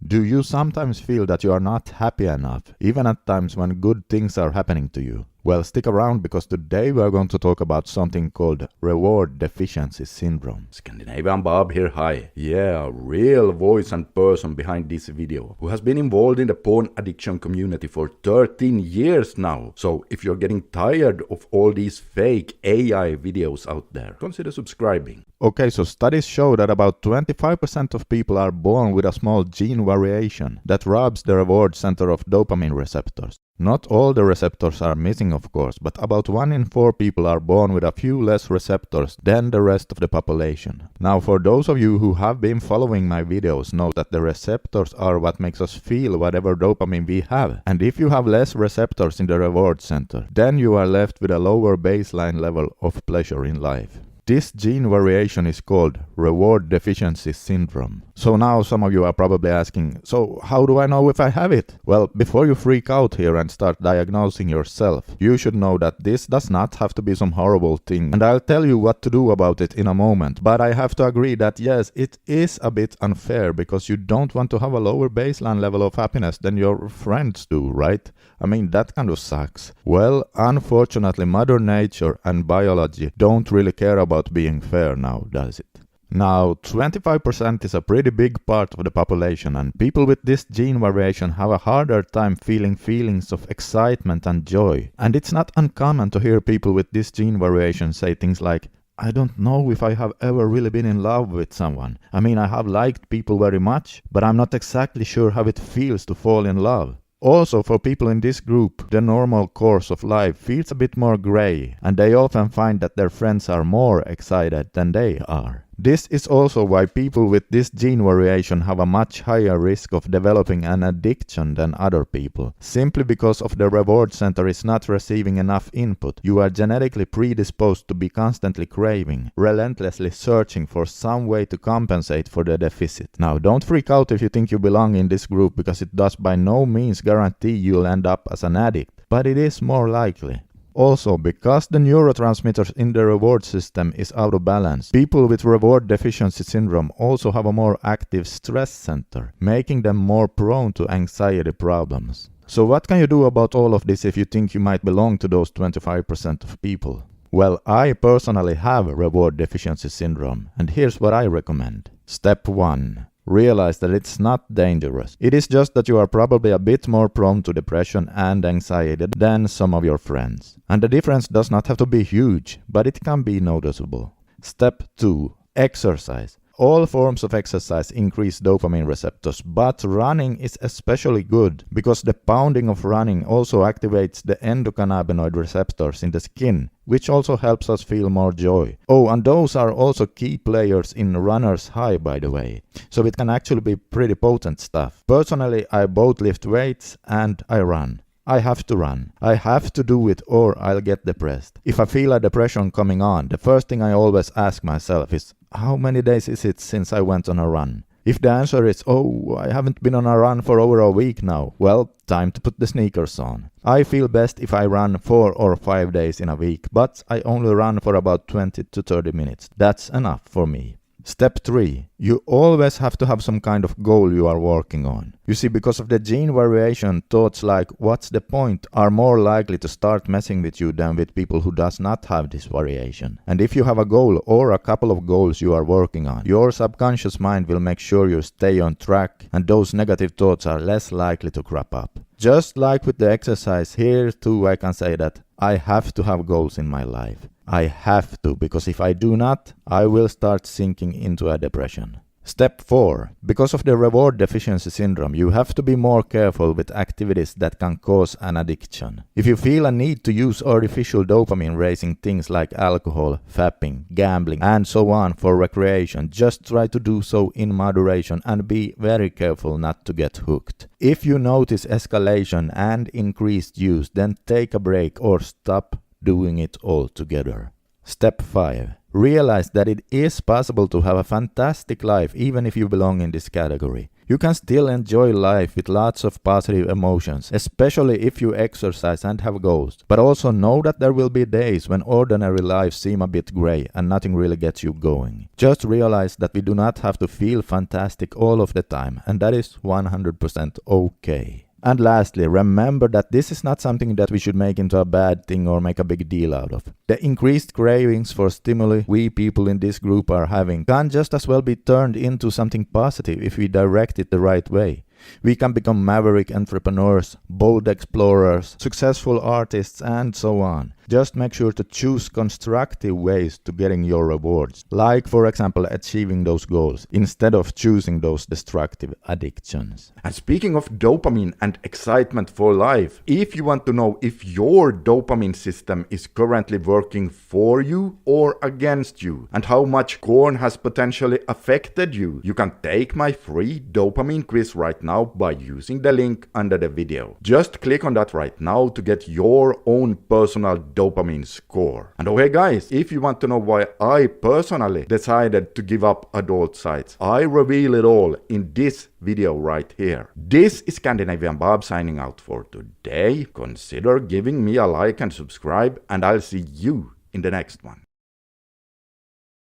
Do you sometimes feel that you are not happy enough, even at times when good things are happening to you? Well, stick around because today we are going to talk about something called reward deficiency syndrome. Scandinavian Bob here, hi. Yeah, real voice and person behind this video, who has been involved in the porn addiction community for 13 years now. So if you're getting tired of all these fake AI videos out there, consider subscribing. Okay, so studies show that about 25% of people are born with a small gene variation that robs the reward center of dopamine receptors. Not all the receptors are missing, of course, but about 1 in 4 people are born with a few less receptors than the rest of the population. Now, for those of you who have been following my videos know that the receptors are what makes us feel whatever dopamine we have. And if you have less receptors in the reward center, then you are left with a lower baseline level of pleasure in life. This gene variation is called reward deficiency syndrome. So now some of you are probably asking, so how do I know if I have it? Well, before you freak out here and start diagnosing yourself, you should know that this does not have to be some horrible thing. And I'll tell you what to do about it in a moment. But I have to agree that yes, it is a bit unfair because you don't want to have a lower baseline level of happiness than your friends do, right? I mean, that kind of sucks. Well, unfortunately, Mother Nature and biology don't really care about being fair now, does it? Now, 25% is a pretty big part of the population, and people with this gene variation have a harder time feeling feelings of excitement and joy. And it's not uncommon to hear people with this gene variation say things like, I don't know if I have ever really been in love with someone. I mean, I have liked people very much, but I'm not exactly sure how it feels to fall in love. Also, for people in this group, the normal course of life feels a bit more grey, and they often find that their friends are more excited than they are. This is also why people with this gene variation have a much higher risk of developing an addiction than other people. Simply because of the reward center is not receiving enough input, you are genetically predisposed to be constantly craving, relentlessly searching for some way to compensate for the deficit. Now, don't freak out if you think you belong in this group, because it does by no means guarantee you'll end up as an addict, but it is more likely. Also, because the neurotransmitters in the reward system is out of balance, people with reward deficiency syndrome also have a more active stress center, making them more prone to anxiety problems. So what can you do about all of this if you think you might belong to those 25% of people? Well, I personally have reward deficiency syndrome, and here's what I recommend. Step 1. Realize that it's not dangerous. It is just that you are probably a bit more prone to depression and anxiety than some of your friends. And the difference does not have to be huge, but it can be noticeable. Step 2. Exercise. All forms of exercise increase dopamine receptors, but running is especially good because the pounding of running also activates the endocannabinoid receptors in the skin, which also helps us feel more joy. Oh, and those are also key players in runner's high, by the way. So it can actually be pretty potent stuff. Personally, I both lift weights and I run. I have to run. I have to do it or I'll get depressed. If I feel a depression coming on, the first thing I always ask myself is, how many days is it since I went on a run? If the answer is, oh, I haven't been on a run for over a week now, well, time to put the sneakers on. I feel best if I run 4 or 5 days in a week, but I only run for about 20 to 30 minutes. That's enough for me. Step 3. You always have to have some kind of goal you are working on. You see, because of the gene variation, thoughts like, what's the point, are more likely to start messing with you than with people who does not have this variation. And if you have a goal or a couple of goals you are working on, your subconscious mind will make sure you stay on track, and those negative thoughts are less likely to crop up. Just like with the exercise, here too I can say that I have to have goals in my life. I have to, because if I do not, I will start sinking into a depression. Step 4. Because of the reward deficiency syndrome, you have to be more careful with activities that can cause an addiction. If you feel a need to use artificial dopamine raising things like alcohol, fapping, gambling, and so on for recreation, just try to do so in moderation and be very careful not to get hooked. If you notice escalation and increased use, then take a break or stop doing it altogether. Step 5. Realize that it is possible to have a fantastic life even if you belong in this category. you can still enjoy life with lots of positive emotions, especially if you exercise and have goals. But also know that there will be days when ordinary life seem a bit grey and nothing really gets you going. Just realize that we do not have to feel fantastic all of the time, and that is 100% okay. And lastly, remember that this is not something that we should make into a bad thing or make a big deal out of. The increased cravings for stimuli we people in this group are having can just as well be turned into something positive if we direct it the right way. We can become maverick entrepreneurs, bold explorers, successful artists, and so on. Just make sure to choose constructive ways to getting your rewards, like for example achieving those goals, instead of choosing those destructive addictions. And speaking of dopamine and excitement for life, if you want to know if your dopamine system is currently working for you or against you, and how much corn has potentially affected you, you can take my free dopamine quiz right now by using the link under the video. Just click on that right now to get your own personal dopamine score. And okay guys, if you want to know why I personally decided to give up adult sites, I reveal it all in this video right here. This is Scandinavian Bob signing out for today. Consider giving me a like and subscribe, and I'll see you in the next one.